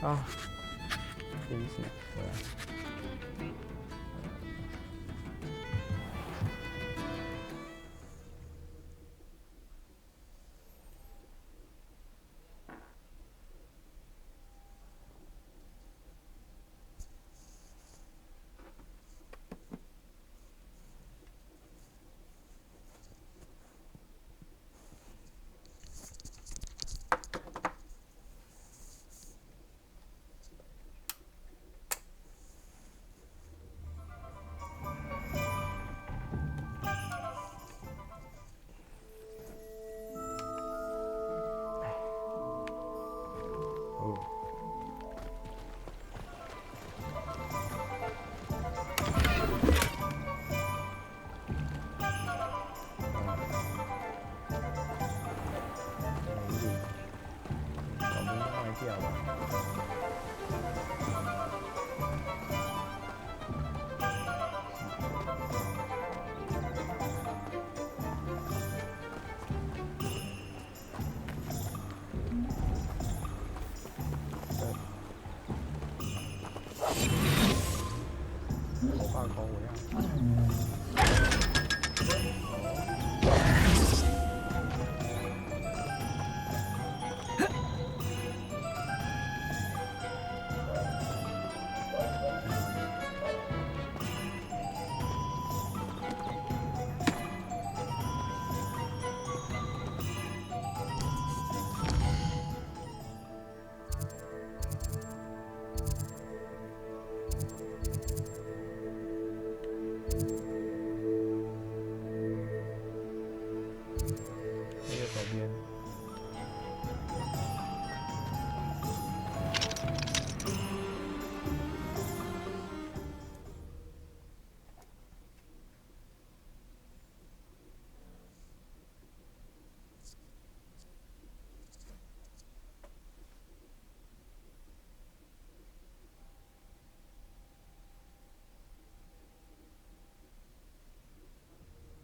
啊，真是回来。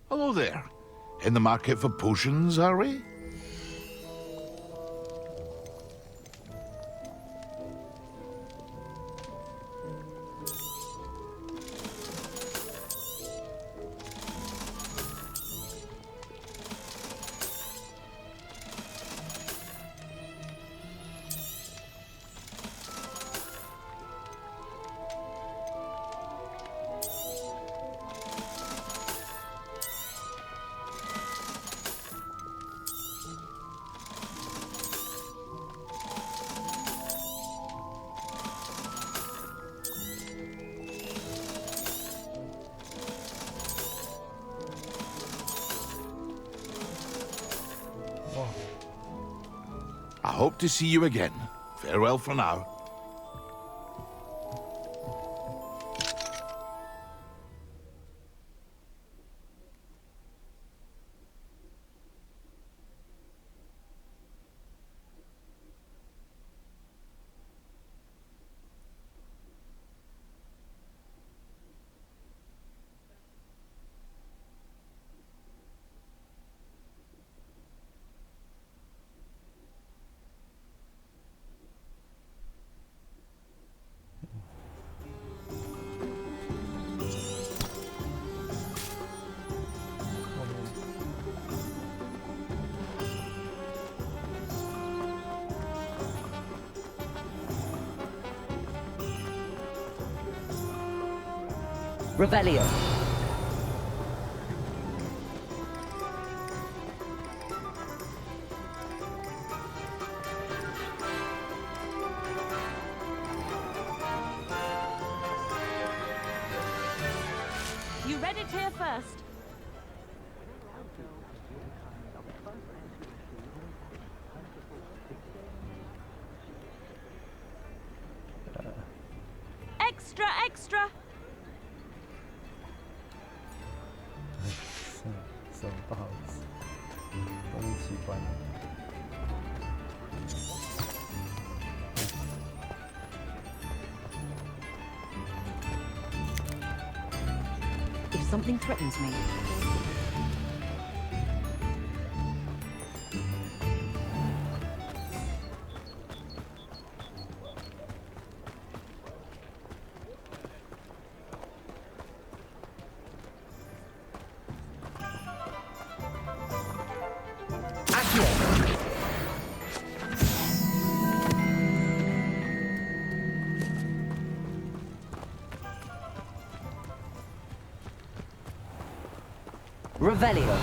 Hello there. In the market for potions, are we? I hope to see you again. Farewell for now. Revelio. You read it here first. Extra, extra. 手不好意思，终于习惯了。If something threatens me, Revelio.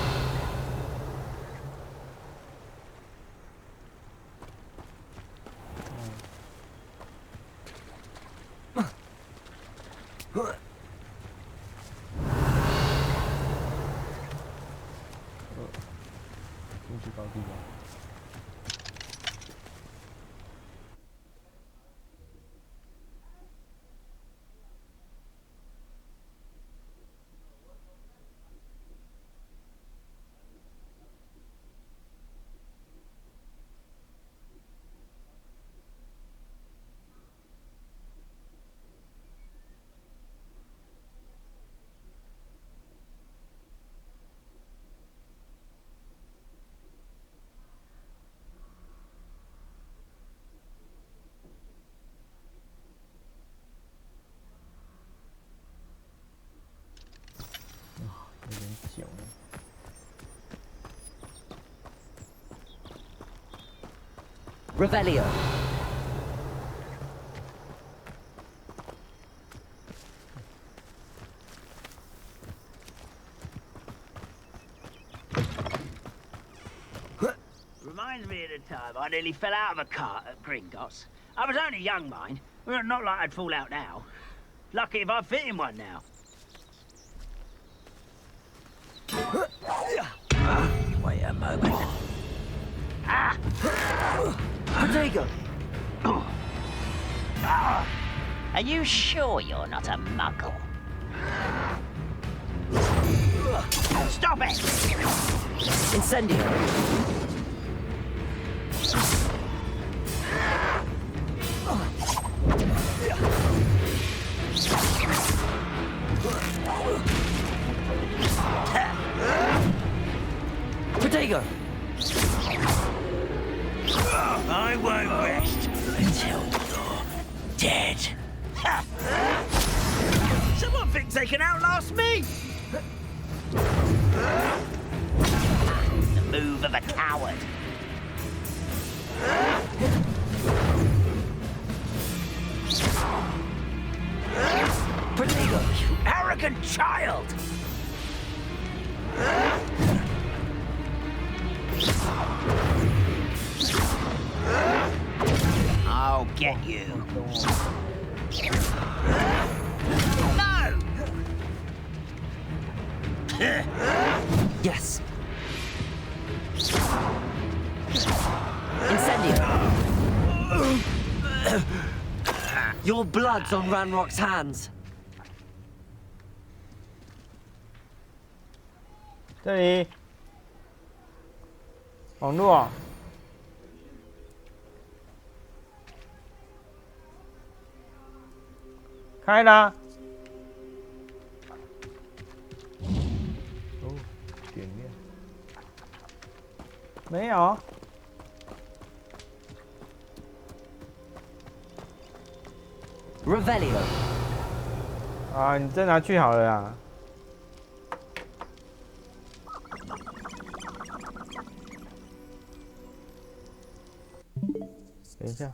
Revelio. Reminds me of the time I nearly fell out of a cart at Gringotts. I was only young, mind. Well, not like I'd fall out now. Lucky if I fit in one now. Wait a moment. Ah! Protego! Are you sure you're not a muggle? Stop it! Incendio. Protego. I won't rest until you're dead. Someone thinks they can outlast me! The move of a coward. Protego, you arrogant child! I'll get you. No! Yes. Incendio. Your blood's on Ranrock's hands. 这里网络开啦！哦，点亮，没有。Revelio. 啊，你再拿去好了啦。等一下。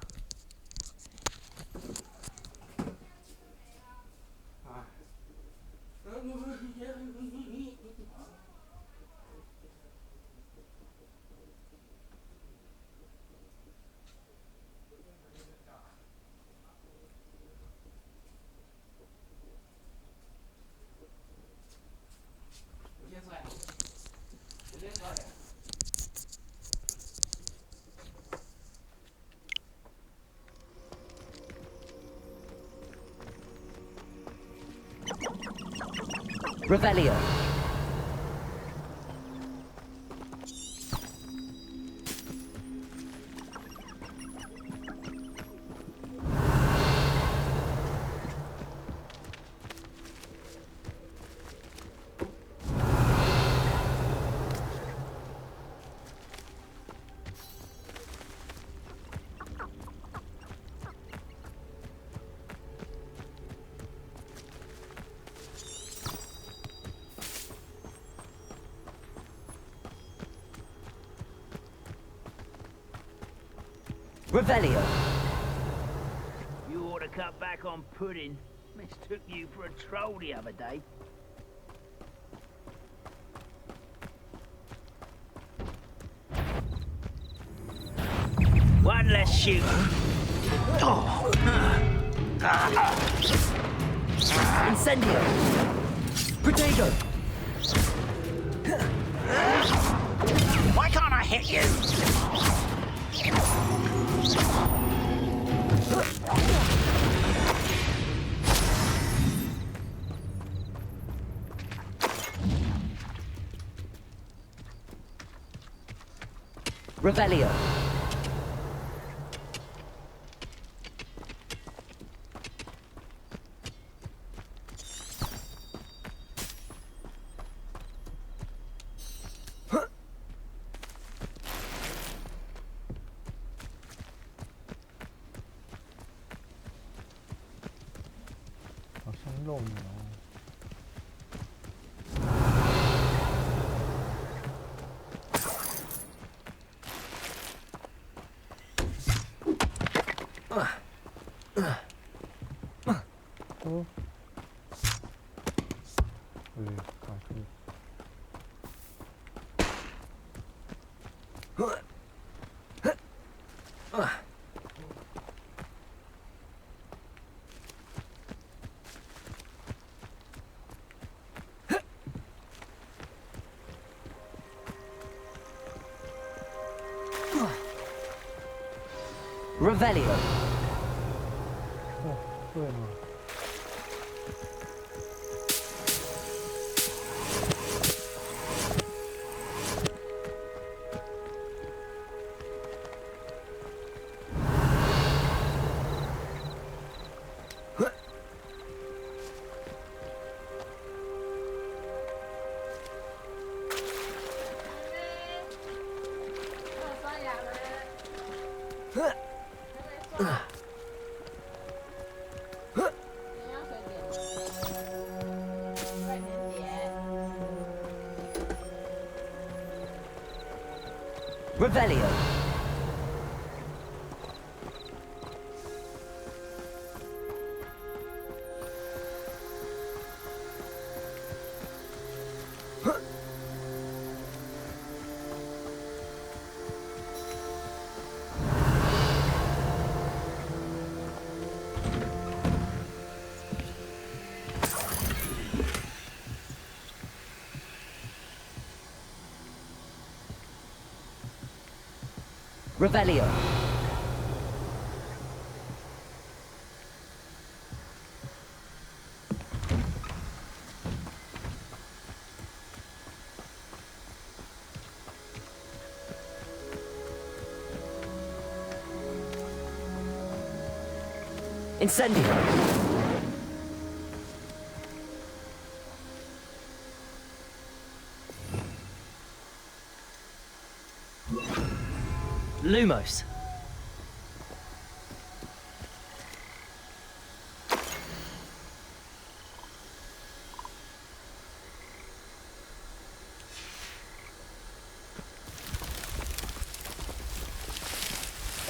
Revelio. Revelio. You ought to cut back on pudding. Mistook you for a troll the other day. One less shoot. Incendio. Protego. Why can't I hit you? Revelio. Huh. 好像漏鸟。 Revelio. Oh, 对了。 Revelio. Revelio. Incendio. Lumos.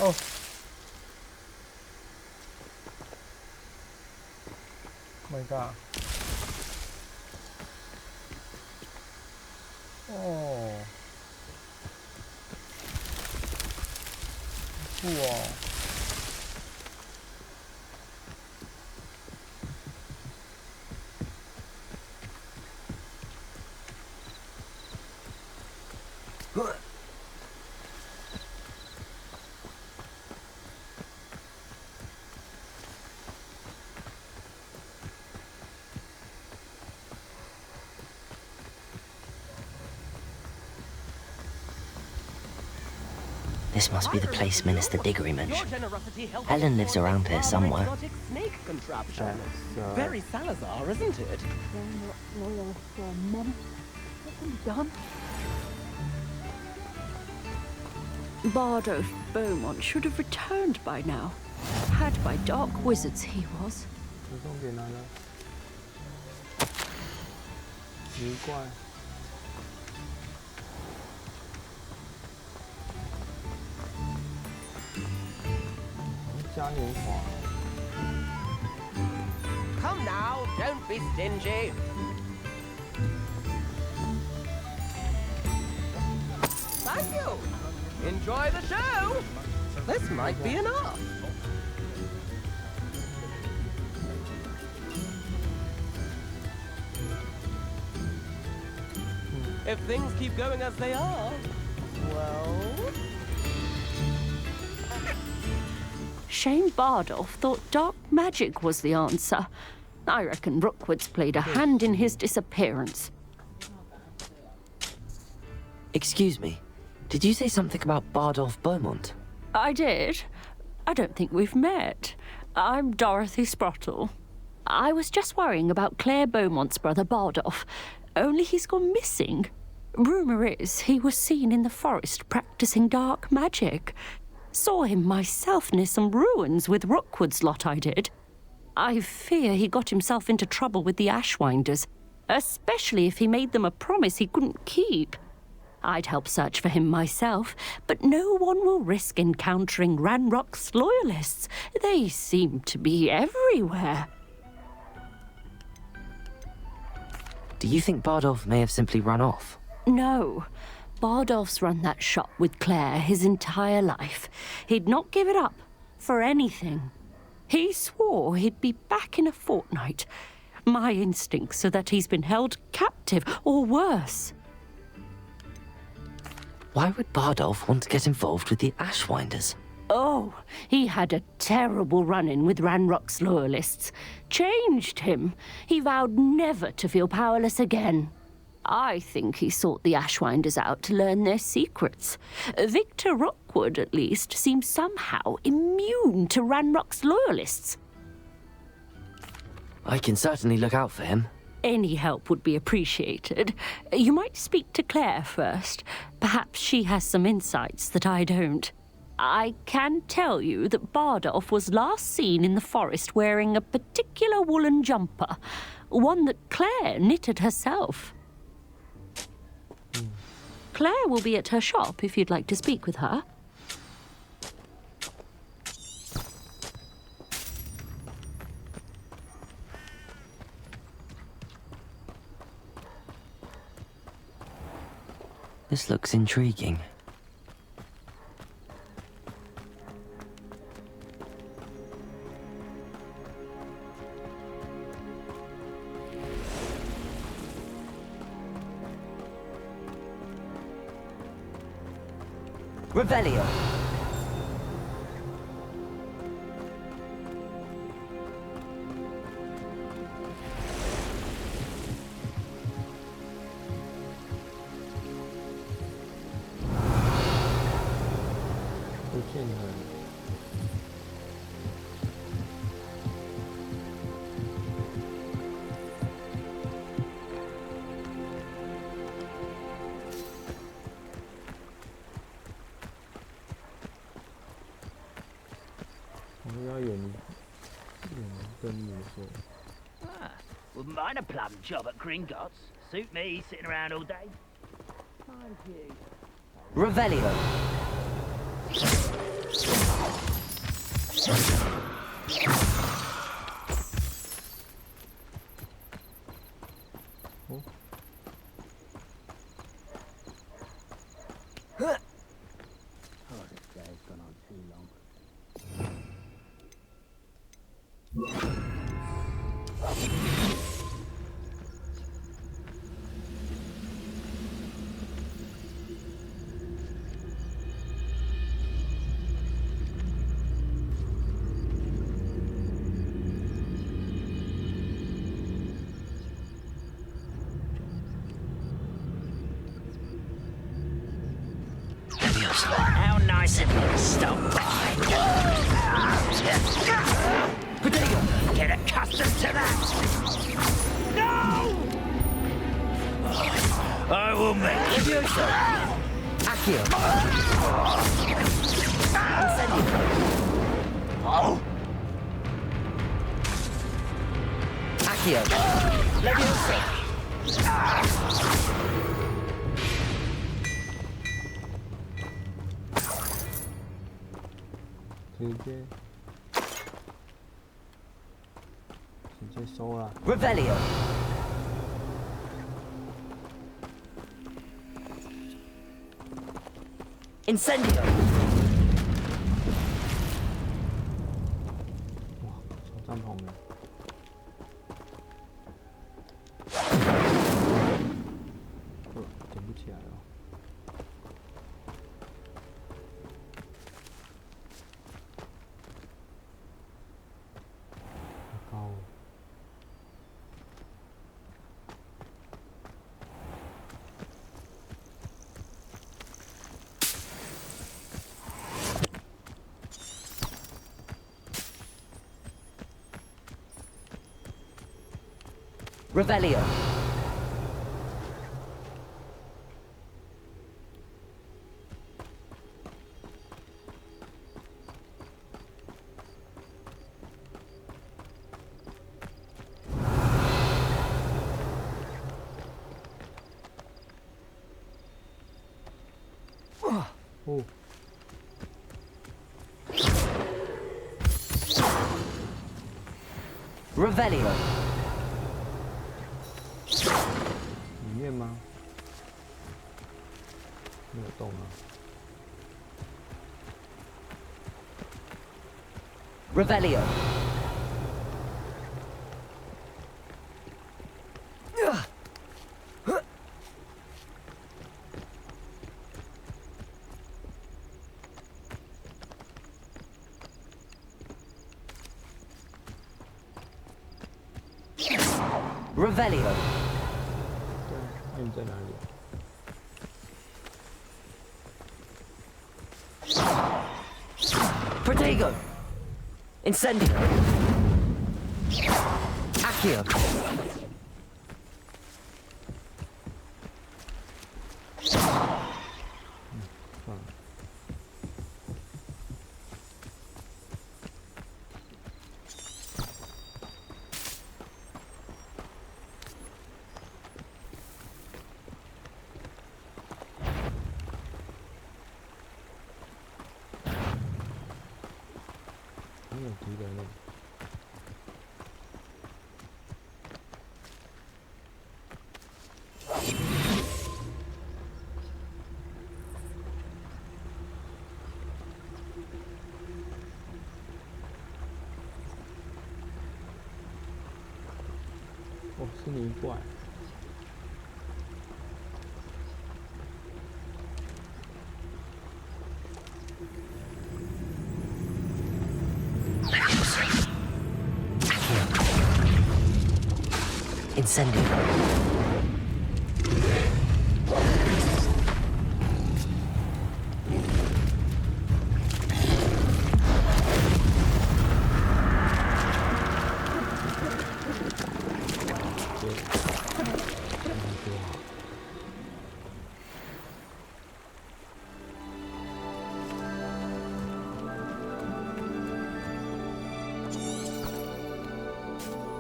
Oh. My God. Oh. 酷哦！This must be the place Minister Diggory mentioned. Helen lives around here somewhere. Very Salazar, isn't it? They're not loyal to their men. What have you done? Bardos Beaumont should have returned by now. Had by dark wizards he was. 自动给拿了，奇怪。 嘉年华。 Come now, don't be stingy. Thank you. Enjoy the show. This might be enough. If things keep going as they are, well... Shane Bardolph thought dark magic was the answer. I reckon Rookwood's played a hand in his disappearance. Excuse me, did you say something about Bardolph Beaumont? I did. I don't think we've met. I'm Dorothy Sprottle. I was just worrying about Claire Beaumont's brother Bardolph, only he's gone missing. Rumour is he was seen in the forest practicing dark magic. Saw him myself near some ruins with Rookwood's lot, I did. I fear he got himself into trouble with the Ashwinders, especially if he made them a promise he couldn't keep. I'd help search for him myself, but no one will risk encountering Ranrock's loyalists. They seem to be everywhere. Do you think Bardolph may have simply run off? No. Bardolph's run that shop with Claire his entire life. He'd not give it up for anything. He swore he'd be back in a fortnight. My instincts are that he's been held captive, or worse. Why would Bardolph want to get involved with the Ashwinders? Oh, he had a terrible run-in with Ranrock's loyalists. Changed him. He vowed never to feel powerless again. I think he sought the Ashwinders out to learn their secrets. Victor Rookwood, at least, seems somehow immune to Ranrock's loyalists. I can certainly look out for him. Any help would be appreciated. You might speak to Claire first. Perhaps she has some insights that I don't. I can tell you that Bardolph was last seen in the forest wearing a particular woolen jumper, one that Claire knitted herself. Claire will be at her shop if you'd like to speak with her. This looks intriguing. Revelio. Wouldn't mind a plum job at Gringotts. Suit me, sitting around all day. Thank you. Revelio. Oh, this day's gone on too long. How nice of you to stop by. Get accustomed to that. No! I will make you. Accio. Oh! Accio. Leviosa.直接收了。 Revelio. Incendio. 帐篷呢？捡不起来了。好高哦。Revelio. Oh. Revelio. 里面吗？没有动啊。Revelio. Revelio. 对啊，那你在哪里啊？ Protego. Incendio. Accio.哦，是泥怪。Incendio.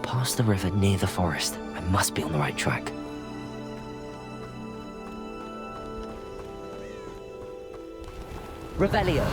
Past the river near the forest. I must be on the right track. Revelio.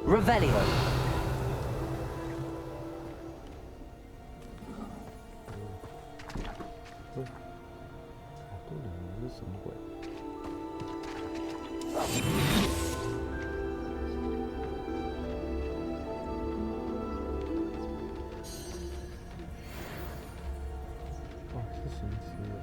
Revelio. 这里面是什么鬼？哦，是行尸的。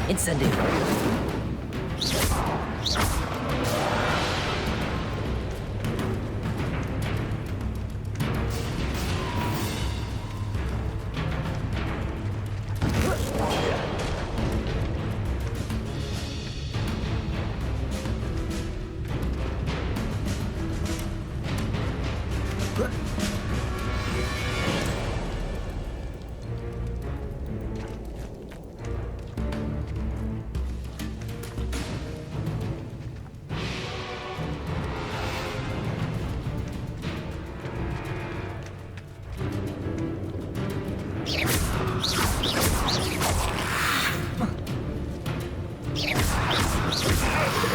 Incendio.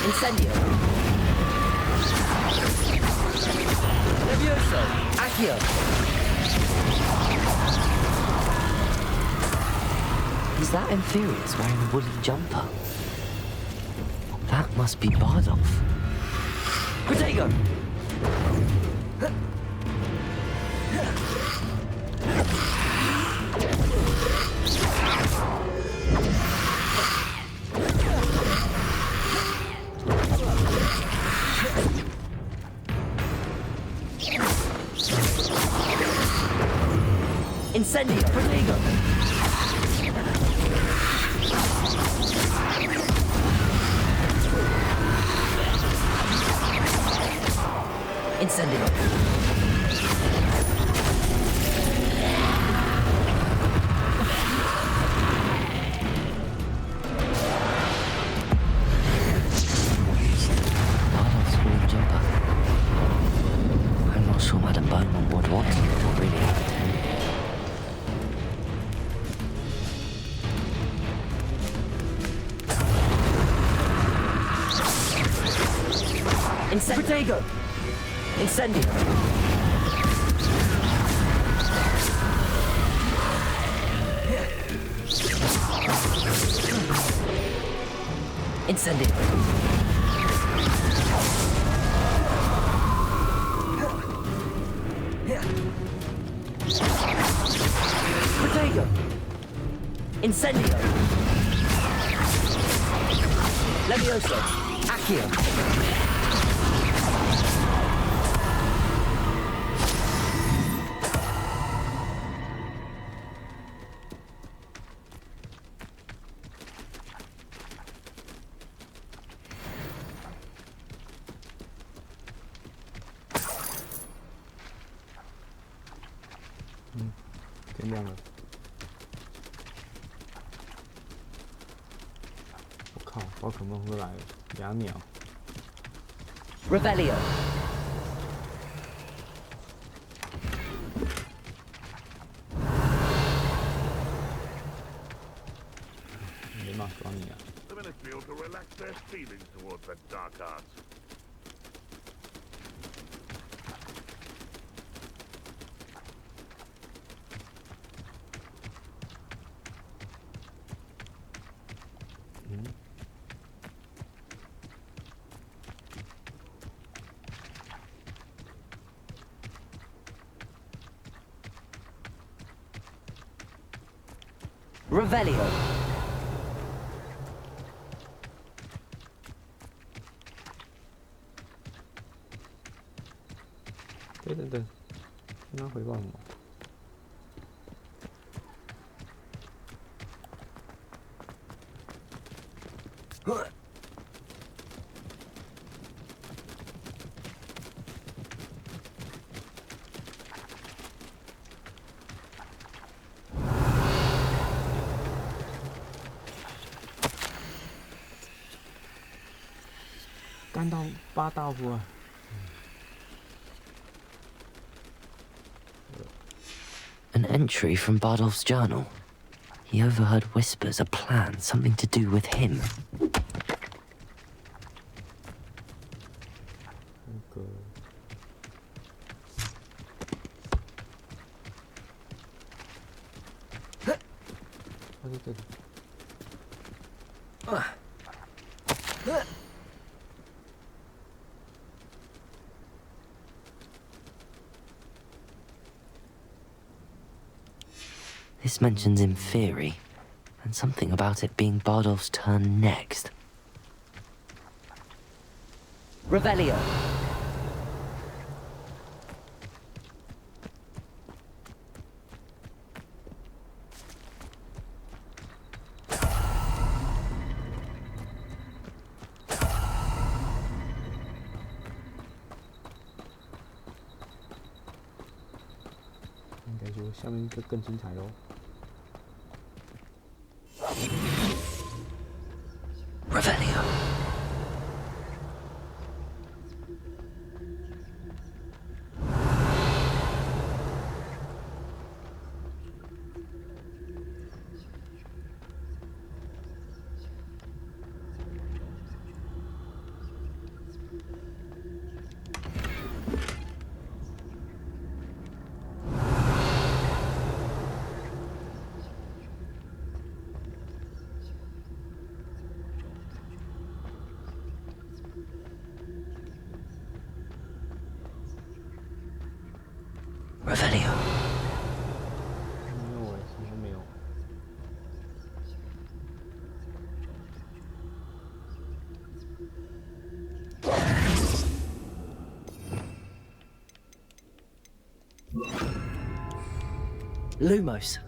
Incendio. Levioso. Accio. Is that Inferius wearing a woolly jumper? That must be Bardolph. Protego! Incendio! Protego! Incendio! Bardolph's woolly jumper. I'm not sure Madame Beaumont would want to really have it. Protego! Incendio! Incendio! Protego! Incendio! Levioso! Accio!天亮了，我靠，宝可梦会来了，哑鸟。Revelio. The ministry ought to relax their feelings towards that dark arts. Revelio.等，跟他回报什么？八道夫啊。An entry from Bardolph's journal. He overheard whispers, a plan, something to do with him. 在这里。This mentions in theory, and something about it being Bardolph's turn next. Revelio.应该就下面就更精彩喽。Revelio. Revelio. 没有哎，什么都没有。Lumos.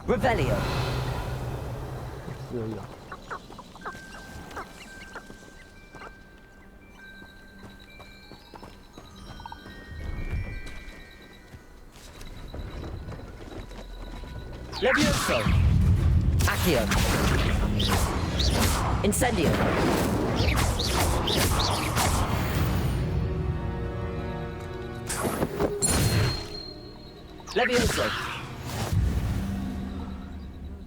Revelio. 是而已啊。Levioso. Accio. Incendio. Levioso.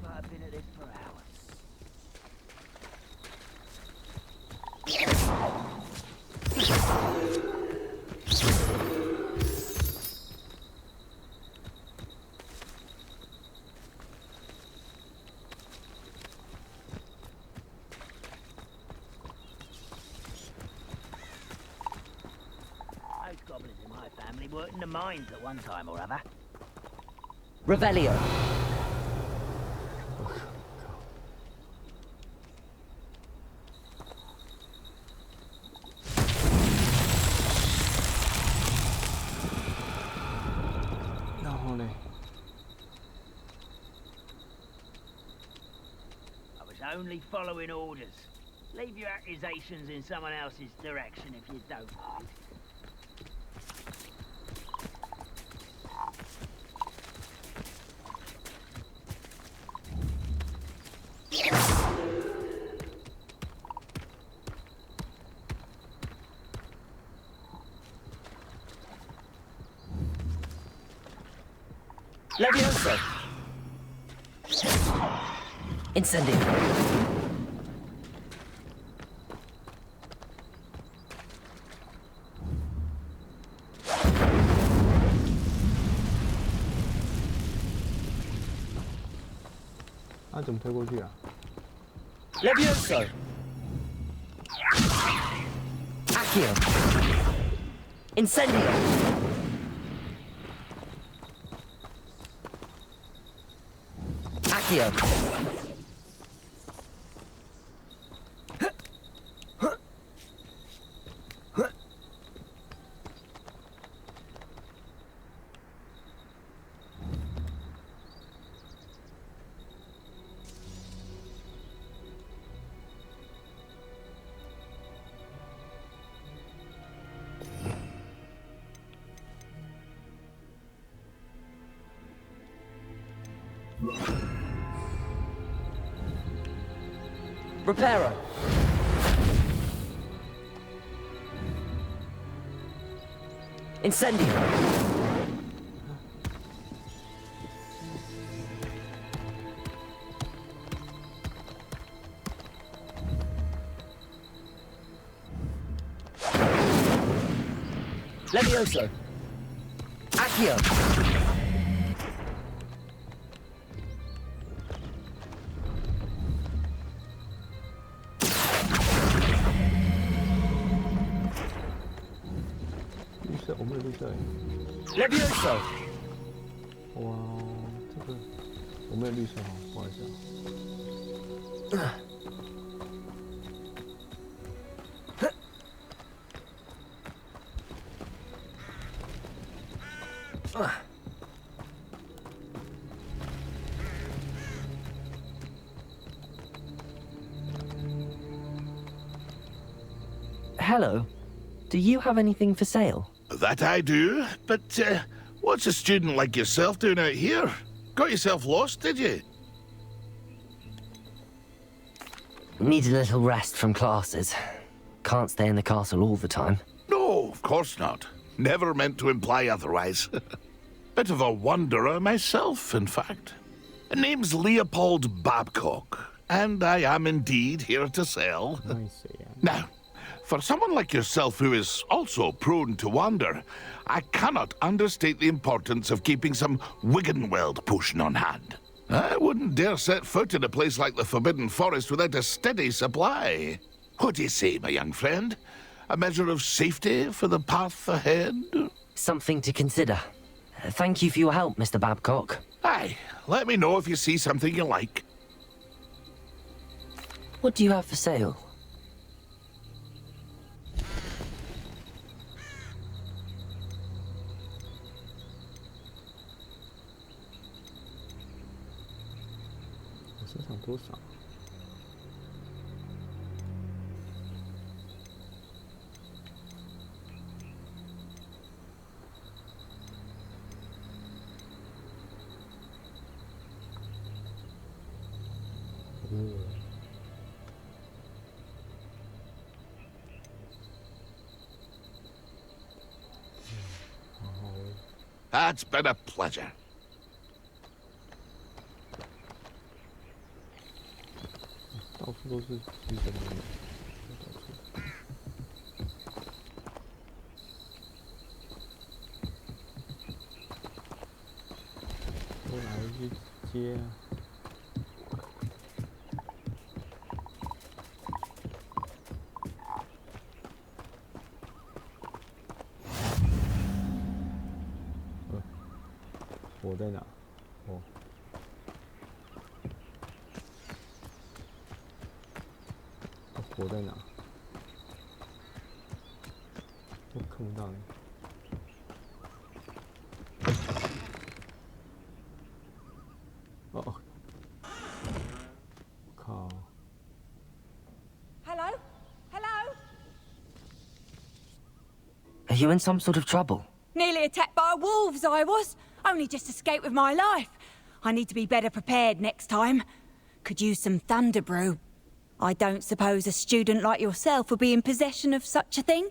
I've been at this for hours. Those goblins in my family worked in the mines at one time or other. Revelio. Only following orders. Leave your accusations in someone else's direction if you don't mind. Levioso. Incendio. 怎么推过去啊？ Levioso. Accio. Incendio. Accio. Reparo. Incendio. Levioso. Accio. Levioso. 哇，这个我没有绿色哈，不好意思啊。Hello. Do you have anything for sale? That I do, but what's a student like yourself doing out here? Got yourself lost, did you? Need a little rest from classes. Can't stay in the castle all the time. No, of course not. Never meant to imply otherwise. Bit of a wanderer myself, in fact. Name's Leopold Babcock, and I am indeed here to sell. 那你谁呀？ Now, for someone like yourself who is also prone to wander, I cannot understate the importance of keeping some Wiggenweld potion on hand. I wouldn't dare set foot in a place like the Forbidden Forest without a steady supply. What do you say, my young friend? A measure of safety for the path ahead? Something to consider. Thank you for your help, Mr. Babcock. Aye, let me know if you see something you like. What do you have for sale?我身上多少？That's been a pleasure. 到处都是机神的，到处。都来去接啊！火在哪？哦。 火在哪？我看不到你。哦，靠！ Hello? Hello? Are you in some sort of trouble? Nearly attacked by wolves, I was. Only just escaped with my life. I need to be better prepared next time. Could use some thunder brew. I don't suppose a student like yourself would be in possession of such a thing?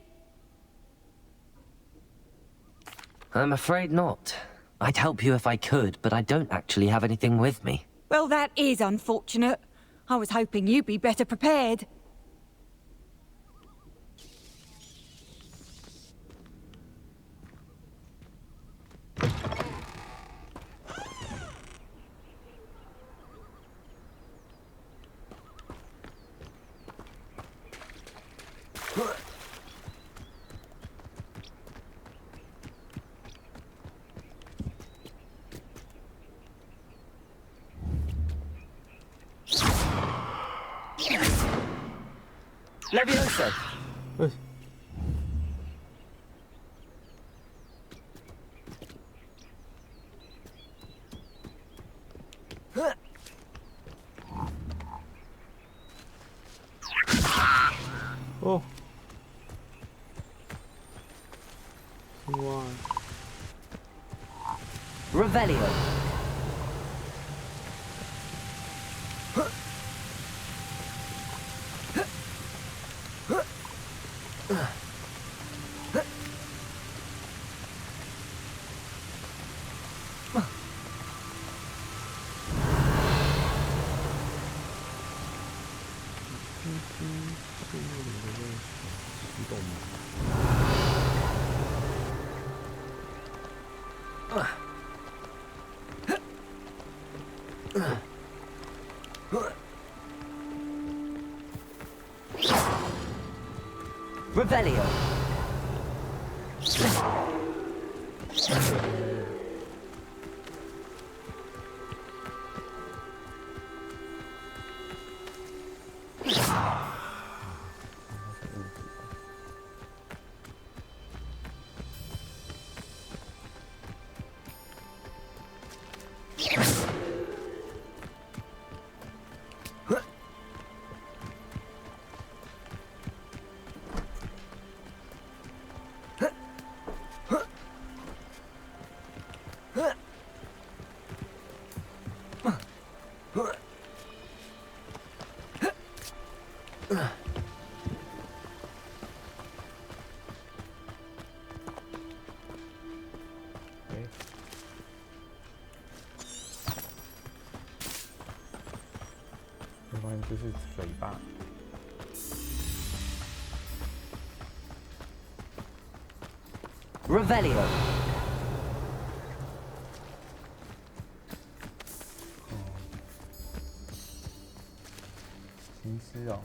I'm afraid not. I'd help you if I could, but I don't actually have anything with me. Well, that is unfortunate. I was hoping you'd be better prepared. Levioso. 哎，哦，哇， Revelio. Revelio.就是嘴巴。Revelio. 行尸哦。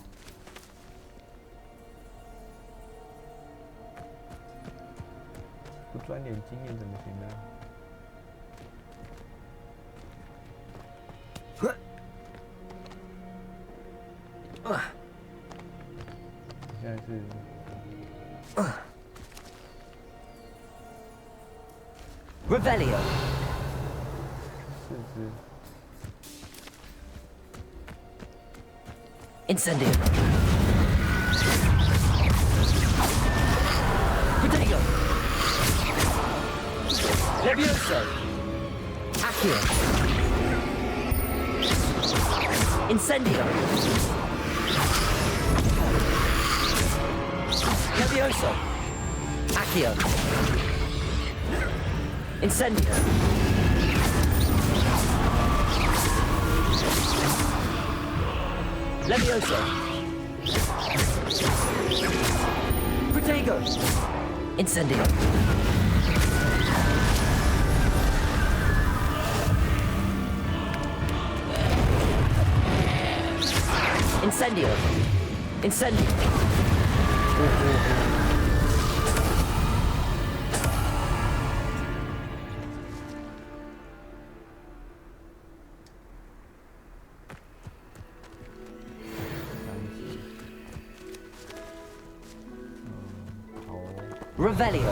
不赚点经验怎么行呢？现在是Revelio. 四只。 Incendio. Protego. Levioso. Accio. Incendio. Levioso. Accio. Incendio. Levioso. Protego. Incendio. Incendio. Incendio. Revelio.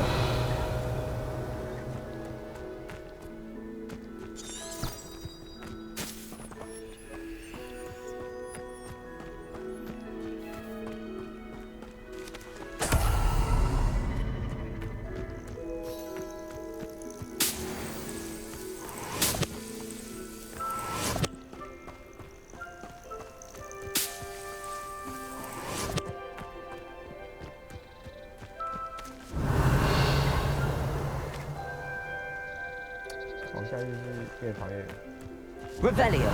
Revelio.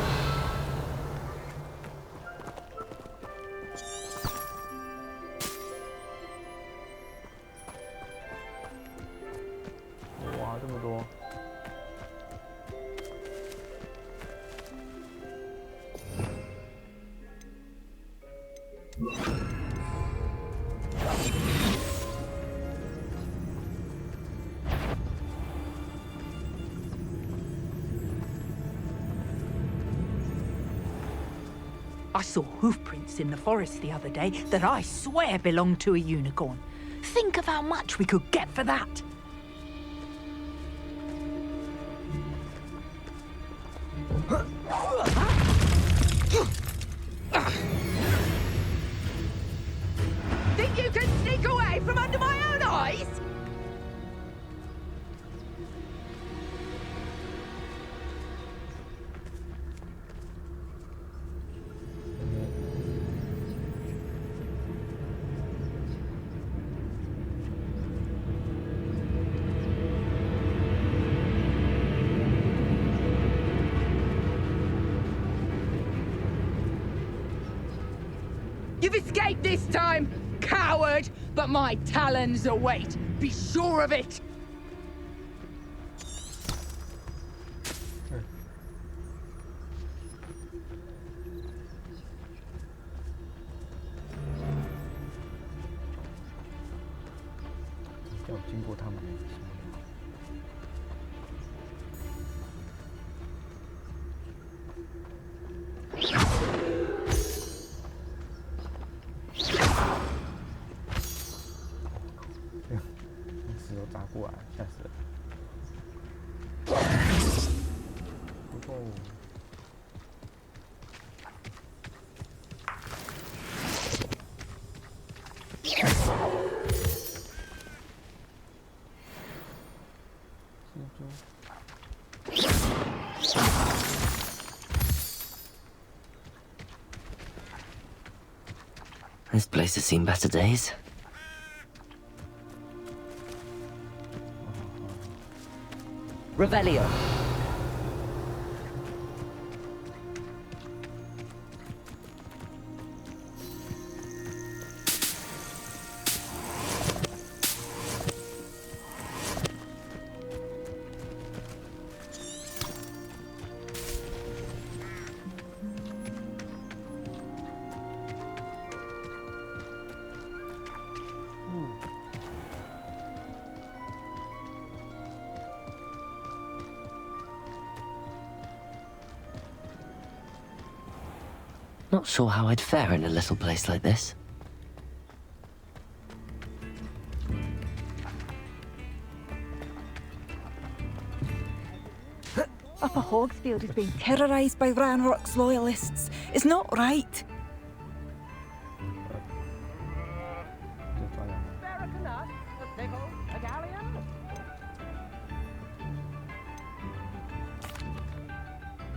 Wow, 这么多。I saw hoofprints in the forest the other day that I swear belonged to a unicorn. Think of how much we could get for that. Think you can sneak away from under my own eyes? You've escaped this time, coward! But my talons await. Be sure of it! 要经过他们。石头砸过来，吓死人！不够。This place has seen better days. Revelio. Not sure how I'd fare in a little place like this. Upper Hogsfield is being terrorised by Ranrock's loyalists. It's not right.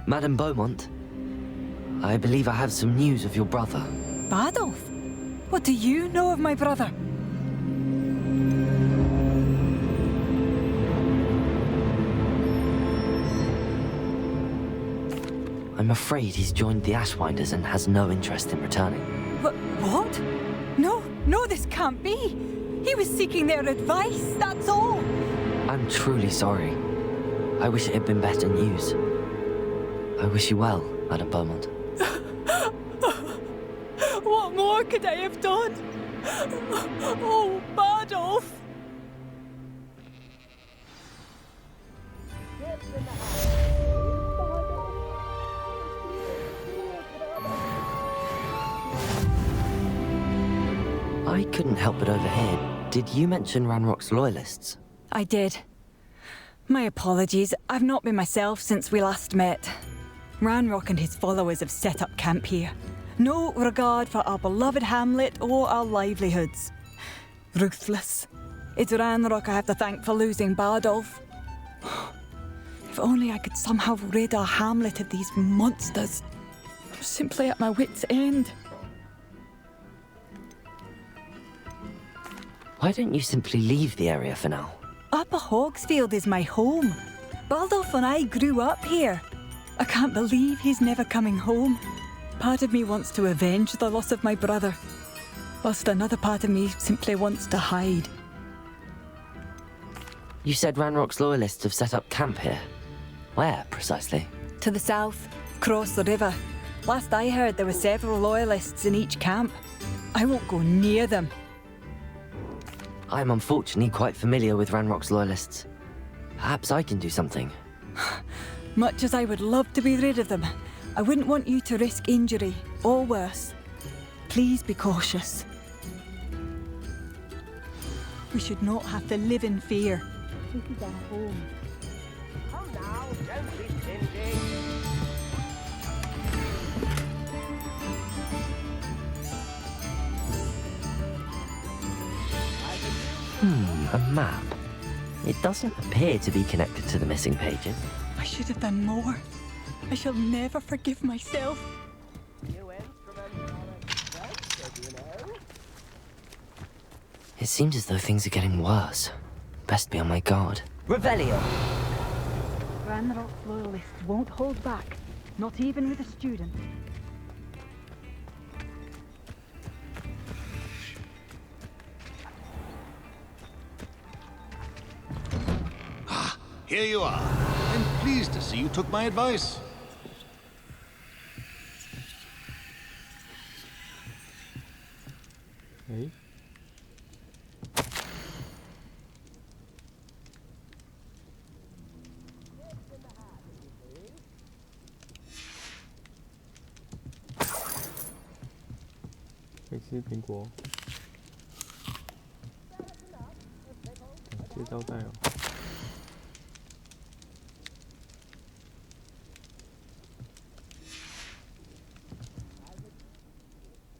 Madame Beaumont, I believe I have some news of your brother. Bardolph? What do you know of my brother? I'm afraid he's joined the Ashwinders and has no interest in returning. What? No, this can't be. He was seeking their advice, that's all. I'm truly sorry. I wish it had been better news. I wish you well, Madame Beaumont. What more could I have done? Oh, Bardolph! I couldn't help but overhear. Did you mention Ranrock's loyalists? I did. My apologies. I've not been myself since we last met. Ranrock and his followers have set up camp here. No regard for our beloved hamlet or our livelihoods. Ruthless. It's Ranrock I have to thank for losing Bardolph. If only I could somehow rid our hamlet of these monsters. I'm simply at my wit's end. Why don't you simply leave the area for now? Upper Hogsfield is my home. Bardolph and I grew up here. I can't believe he's never coming home. Part of me wants to avenge the loss of my brother, whilst another part of me simply wants to hide. You said Ranrock's loyalists have set up camp here. Where, precisely? To the south, across the river. Last I heard, there were several loyalists in each camp. I won't go near them. I'm unfortunately quite familiar with Ranrock's loyalists. Perhaps I can do something. Much as I would love to be rid of them, I wouldn't want you to risk injury, or worse. Please be cautious. We should not have to live in fear. This is our home. Come now, don't be stingy. A map. It doesn't appear to be connected to the missing pages. I should have done more. I shall never forgive myself. It seems as though things are getting worse. Best be on my guard. Revelio. Ranrock's loyalists won't hold back, not even with a student. Here you are. I'm pleased to see you took my advice. Okay. 可以吃苹果。感谢招待哦。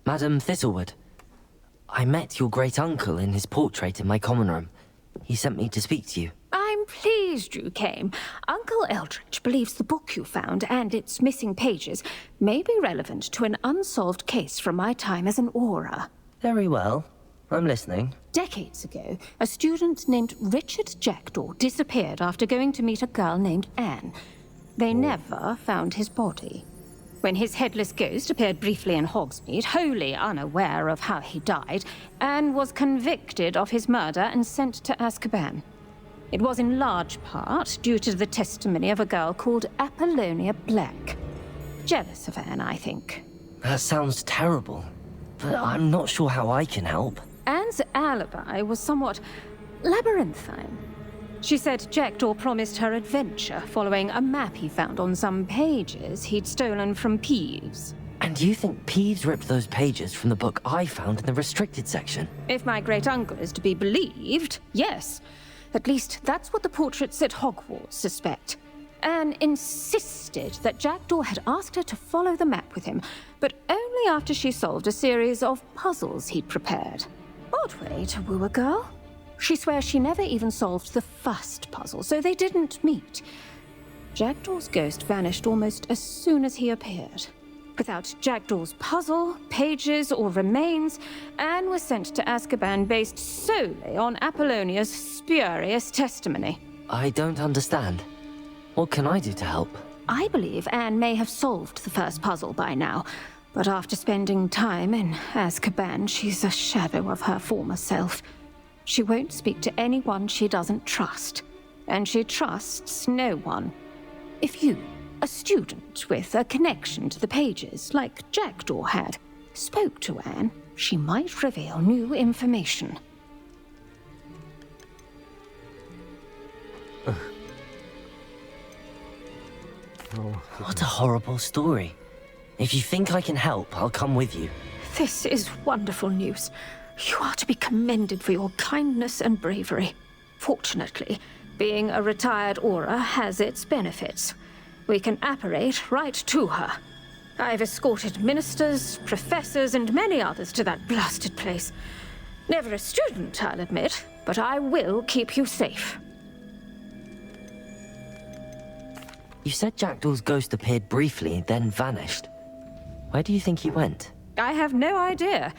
Madam Thistlewood, I met your great-uncle in his portrait in my common room. He sent me to speak to you. I'm pleased you came. Uncle Eldridge believes the book you found and its missing pages may be relevant to an unsolved case from my time as an Auror. Very well. I'm listening. Decades ago, a student named Richard Jackdaw disappeared after going to meet a girl named Anne. They never found his body. When his headless ghost appeared briefly in Hogsmeade, wholly unaware of how he died, Anne was convicted of his murder and sent to Azkaban. It was in large part due to the testimony of a girl called Apollonia Black. Jealous of Anne, I think. That sounds terrible, but I'm not sure how I can help. Anne's alibi was somewhat labyrinthine. She said Jackdaw promised her adventure following a map he found on some pages he'd stolen from Peeves. And you think Peeves ripped those pages from the book I found in the restricted section? If my great-uncle is to be believed, yes. At least that's what the portraits at Hogwarts suspect. Anne insisted that Jackdaw had asked her to follow the map with him, but only after she solved a series of puzzles he'd prepared. Odd way to woo a girl. She swears she never even solved the first puzzle, so they didn't meet. Jackdaw's ghost vanished almost as soon as he appeared. Without Jackdaw's puzzle, pages, or remains, Anne was sent to Azkaban based solely on Apollonia's spurious testimony. I don't understand. What can I do to help? I believe Anne may have solved the first puzzle by now, but after spending time in Azkaban, she's a shadow of her former self. She won't speak to anyone she doesn't trust, and she trusts no one. If you, a student with a connection to the pages, like Jackdaw had, spoke to Anne, she might reveal new information. What a horrible story. If you think I can help, I'll come with you. This is wonderful news. You are to be commended for your kindness and bravery. Fortunately, being a retired Auror has its benefits. We can apparate right to her. I've escorted ministers, professors, and many others to that blasted place. Never a student, I'll admit, but I will keep you safe. You said Jackdaw's ghost appeared briefly, then vanished. Where do you think he went? I have no idea.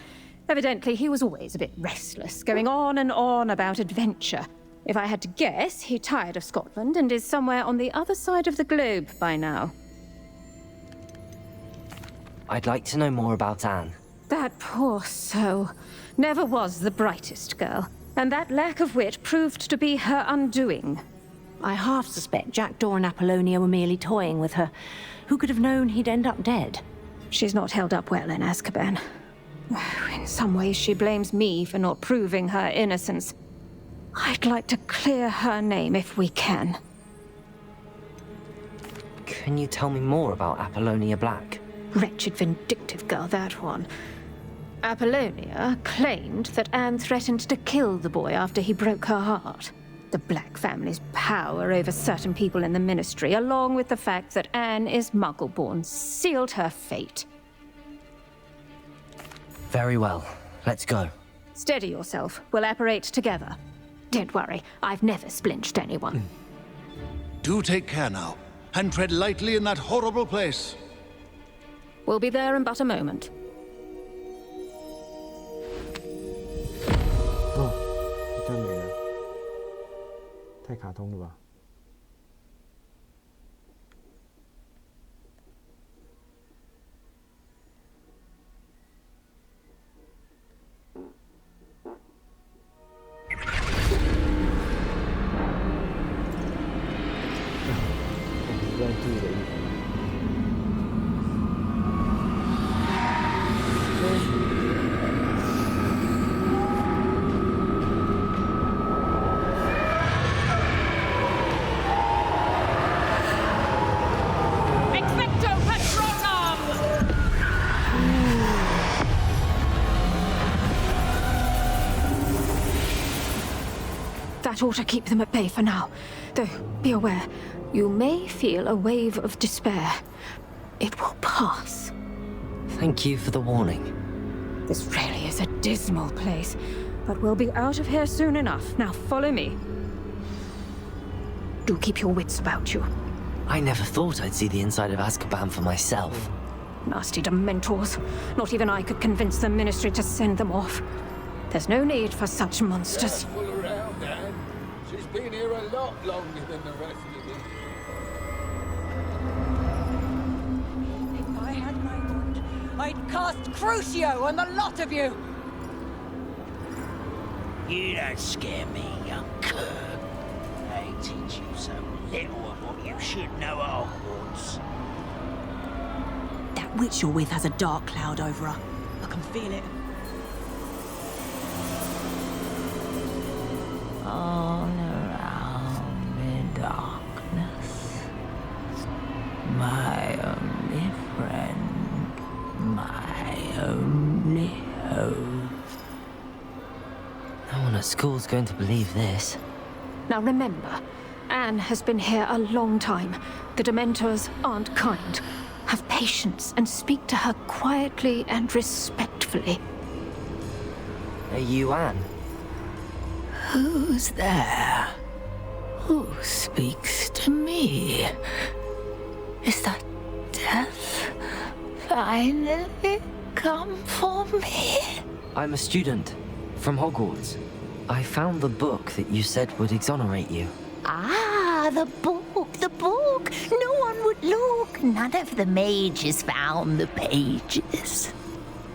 Evidently, he was always a bit restless, going on and on about adventure. If I had to guess, he tired of Scotland and is somewhere on the other side of the globe by now. I'd like to know more about Anne. That poor soul. Never was the brightest girl, and that lack of wit proved to be her undoing. I half suspect Jackdaw and Apollonia were merely toying with her. Who could have known he'd end up dead? She's not held up well in Azkaban. In some ways, she blames me for not proving her innocence. I'd like to clear her name if we can. Can you tell me more about Apollonia Black? Wretched, vindictive girl, that one. Apollonia claimed that Anne threatened to kill the boy after he broke her heart. The Black family's power over certain people in the Ministry, along with the fact that Anne is Muggle-born, sealed her fate. Very well. Let's go. Steady yourself. We'll apparate together. Don't worry, I've never splinched anyone. Do take care now, and tread lightly in that horrible place. We'll be there in but a moment. 哦，这样没了，太卡通了吧？不要注意的意思。That ought to keep them at bay for now. Though, be aware, you may feel a wave of despair. It will pass. Thank you for the warning. This really is a dismal place, but we'll be out of here soon enough. Now follow me. Do keep your wits about you. I never thought I'd see the inside of Azkaban for myself. Nasty Dementors. Not even I could convince the Ministry to send them off. There's no need for such monsters. Careful around, Anne. She's been here a lot longer than the rest of them. If I had my wand, I'd cast Crucio on the lot of you! You don't scare me, young cur. They teach you so little of what you should know at Hogwarts. That witch you're with has a dark cloud over her. I can feel it. All around me darkness. My only friend, my only hope. No one at school's going to believe this. Now remember, Anne has been here a long time. The Dementors aren't kind. Have patience and speak to her quietly and respectfully. Are you Anne? Who's there? Who speaks to me? Is that death finally come for me? I'm a student from Hogwarts. I found the book that you said would exonerate you. Ah, the book, the book. No one would look. None of the mages found the pages.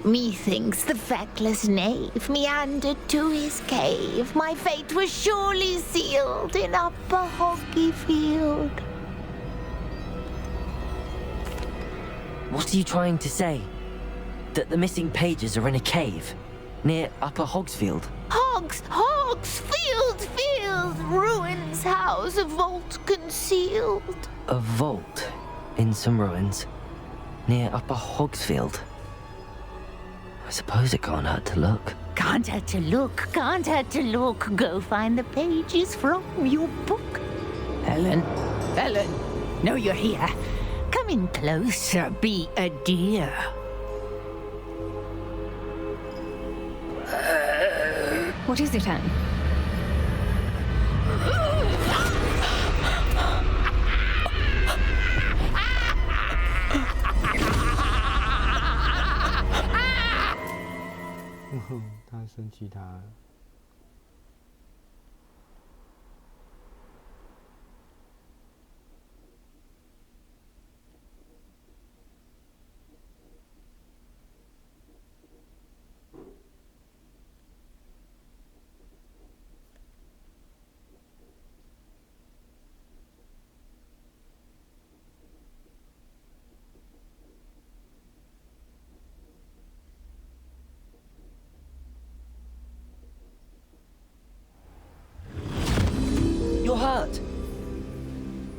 Methinks the feckless knave meandered to his cave. My fate was surely sealed in Upper Hogsfield. What are you trying to say? That the missing pages are in a cave near Upper Hogsfield? Hogsfield, ruins house, a vault concealed. A vault in some ruins near Upper Hogsfield. I suppose it can't hurt to look. Can't hurt to look, can't hurt to look. Go find the pages from your book. Helen, know you're here. Come in closer, be a dear. What is it, Anne? Oh, 他生气他了。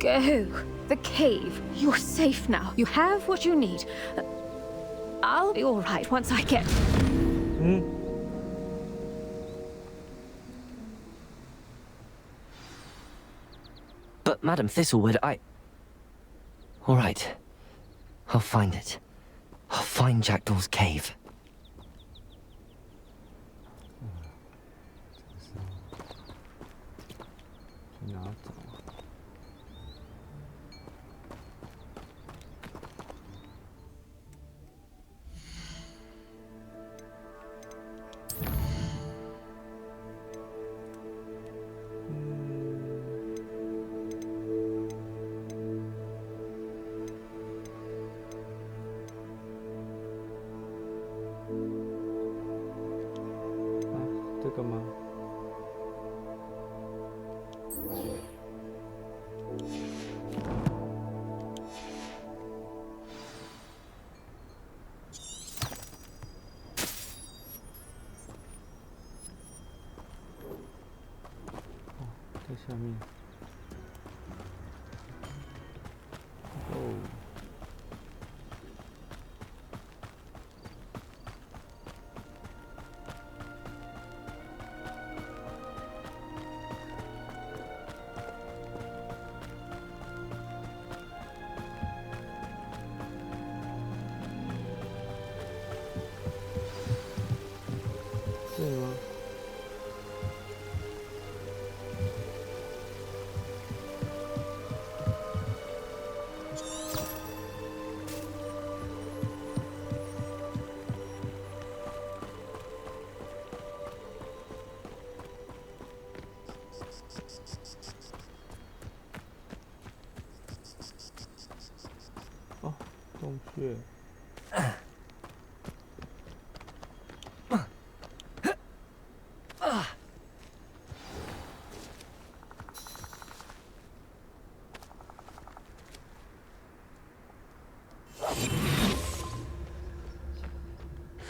go. The cave. You're safe now. You have what you need. I'll be all right once I get... But Madam Thistlewood, All right. I'll find it. I'll find Jackdaw's cave.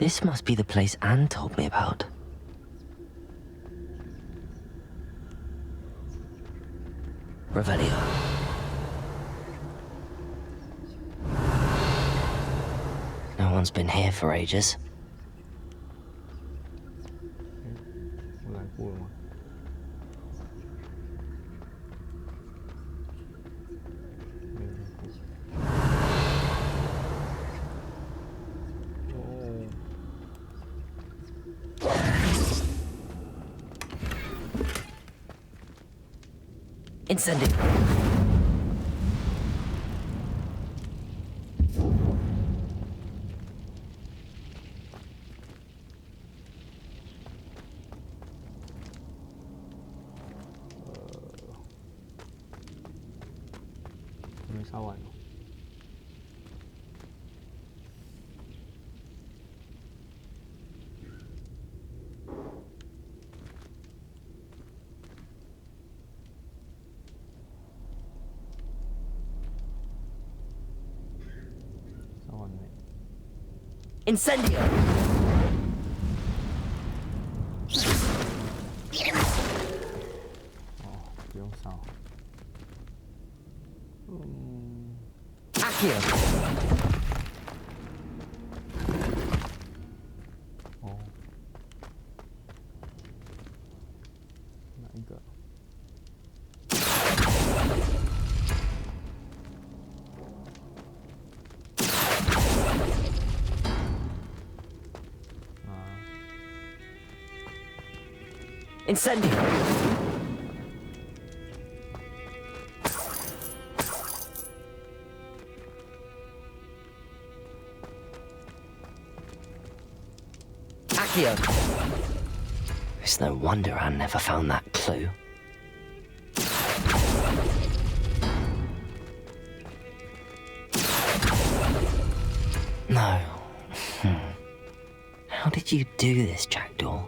This must be the place Anne told me about. Revelio. No one's been here for ages. Incendio. Incendio! Accio! Incendio! Accio! It's no wonder Anne never found that clue. No. How did you do this, Jackdaw?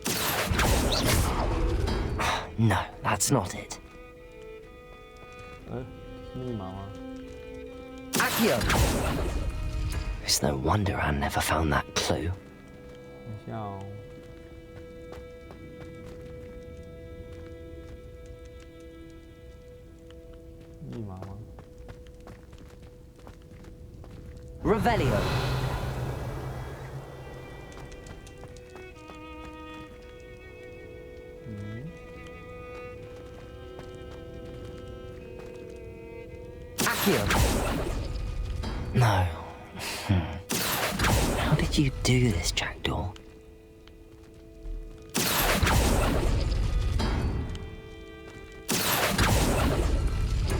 No, that's not it. Accio! It's no wonder Anne never found that clue. 等一下哦。密码吗？ Revelio. Accio. No. How did you do this, Jackdaw?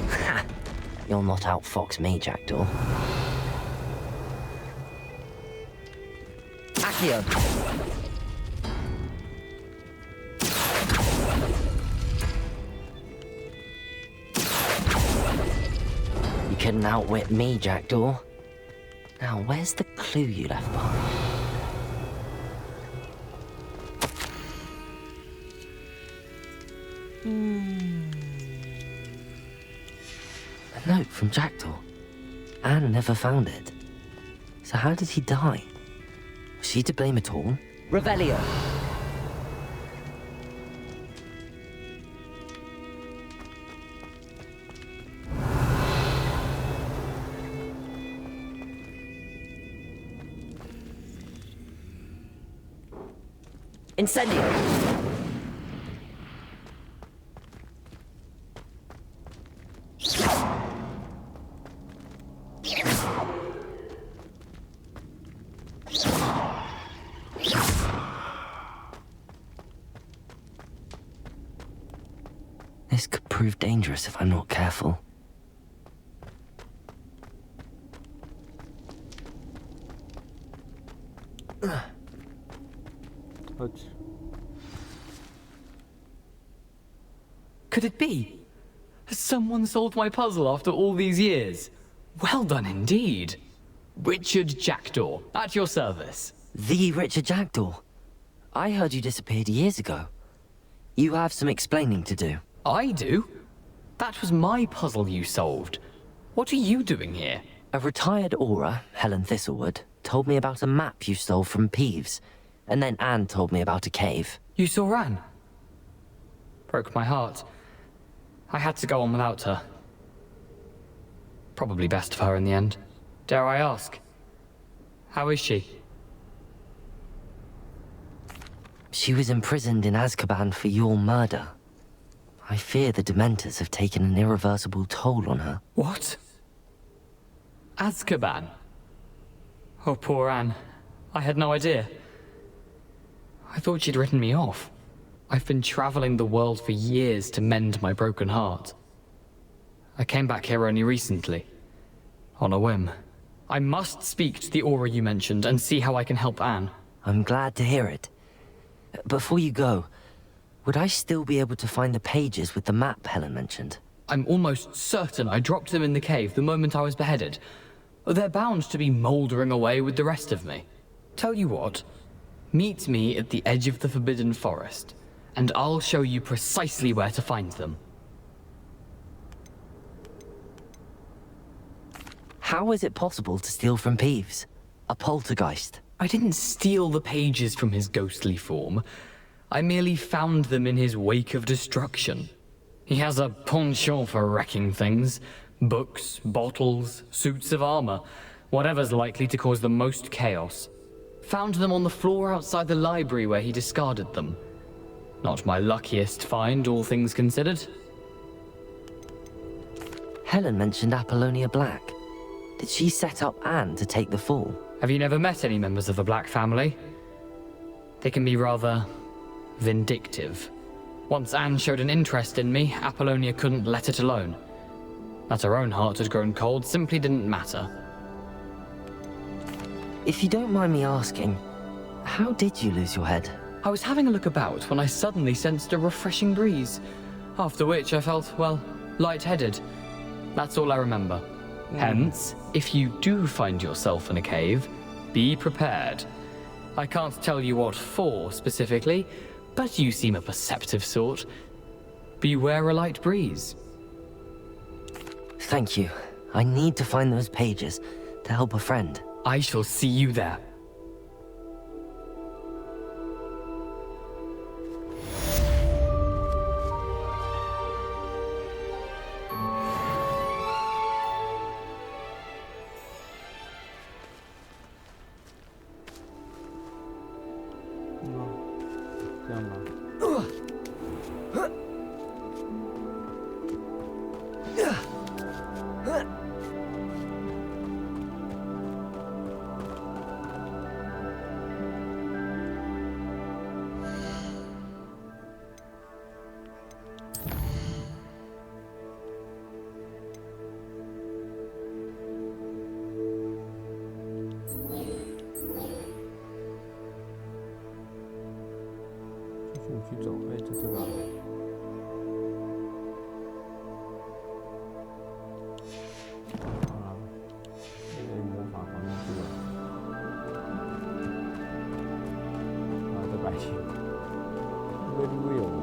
Ha! You'll not outfox me, Jackdaw. Accio. You couldn't outwit me, Jackdaw. Now, where's the clue you left behind? A note from Jackdaw. Anne never found it. So how did he die? Was she to blame at all? Revelio. Incendio. This could prove dangerous if I'm not careful. Could it be? Has someone solved my puzzle after all these years? Well done indeed. Richard Jackdaw, at your service. The Richard Jackdaw. I heard you disappeared years ago. You have some explaining to do. I do? That was my puzzle you solved. What are you doing here? A retired aura, Helen Thistlewood, told me about a map you stole from Peeves. And then Anne told me about a cave. You saw Anne? Broke my heart. I had to go on without her. Probably best of her in the end. Dare I ask? How is she? She was imprisoned in Azkaban for your murder. I fear the Dementors have taken an irreversible toll on her. What? Azkaban? Oh, poor Anne. I had no idea. I thought she'd written me off. I've been traveling the world for years to mend my broken heart. I came back here only recently. On a whim. I must speak to the aura you mentioned and see how I can help Anne. I'm glad to hear it. Before you go, would I still be able to find the pages with the map Helen mentioned? I'm almost certain I dropped them in the cave the moment I was beheaded. They're bound to be mouldering away with the rest of me. Tell you what, meet me at the edge of the Forbidden Forest, and I'll show you precisely where to find them. How is it possible to steal from Peeves? A poltergeist? I didn't steal the pages from his ghostly form. I merely found them in his wake of destruction. He has a penchant for wrecking things. Books, bottles, suits of armor. Whatever's likely to cause the most chaos. Found them on the floor outside the library where he discarded them. Not my luckiest find, all things considered. Helen mentioned Apollonia Black. Did she set up Anne to take the fall? Have you never met any members of the Black family? They can be rather vindictive. Once Anne showed an interest in me, Apollonia couldn't let it alone. That her own heart had grown cold simply didn't matter. If you don't mind me asking, how did you lose your head? I was having a look about when I suddenly sensed a refreshing breeze. After which I felt, well, lightheaded. That's all I remember. Hence, if you do find yourself in a cave, be prepared. I can't tell you what for specifically, but you seem a perceptive sort. Beware a light breeze. Thank you. I need to find those pages to help a friend. I shall see you there. 这样吗？去走，哎，就这个、啊。啊，魔法防御术啊！啊，这白棋，very well。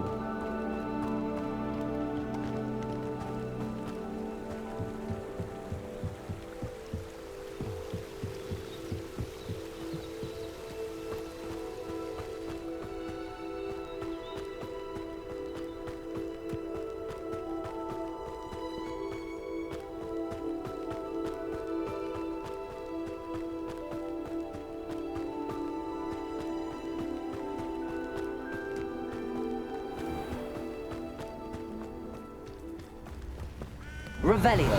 Revelio.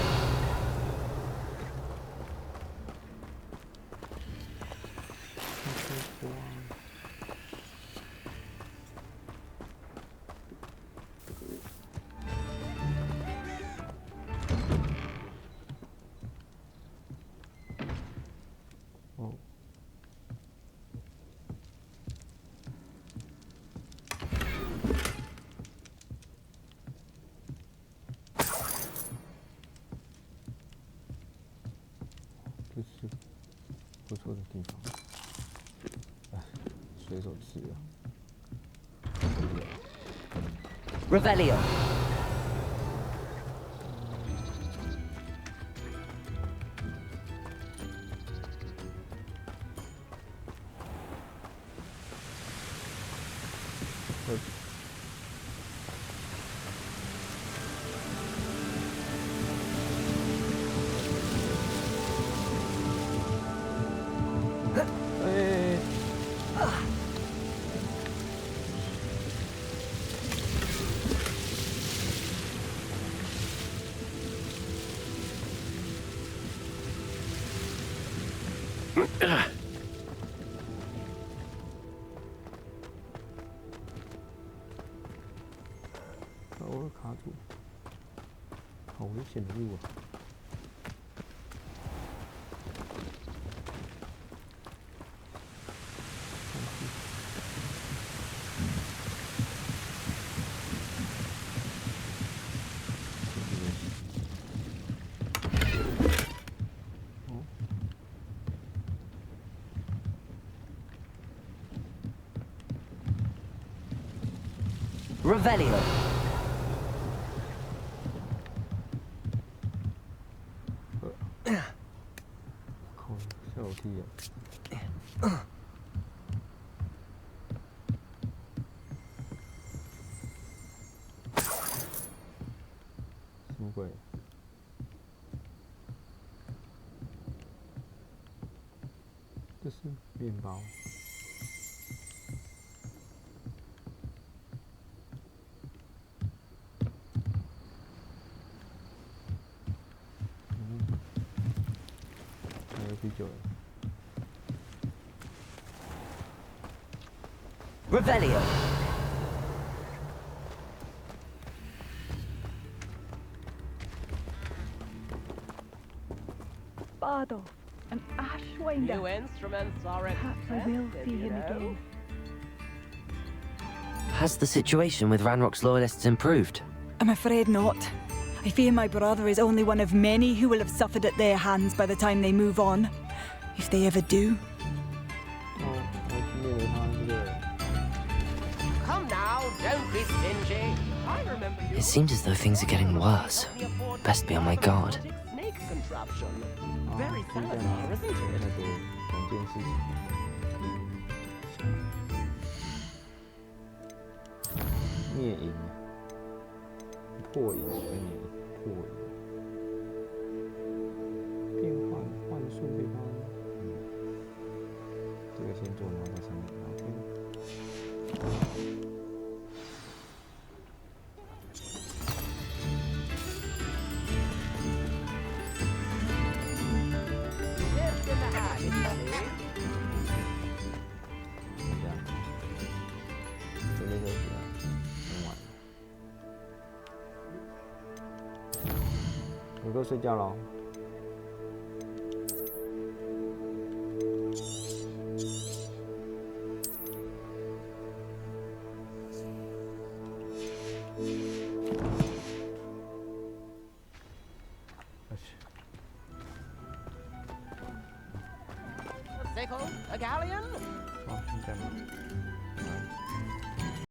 这是不错的地方。哎，随手吃啊。Revelio。偶尔卡住，好危险的路啊！Revelio。靠，下楼梯啊！什么鬼？这是面包。Revelio. Bardo, an Ashwinder. New instruments are Perhaps I will see him again. Has the situation with Ranrock's loyalists improved? I'm afraid not. I fear my brother is only one of many who will have suffered at their hands by the time they move on. If they ever do. Come now, don't be stingy. I remember you. It seems as though things are getting worse. Best be on my guard. Snake contraption. Very salutary, isn't it? 灭影，破影跟你破影，变换幻术配方，这个先做，然后再上面，OK。睡觉喽。A galleon? 哦，是这样吗？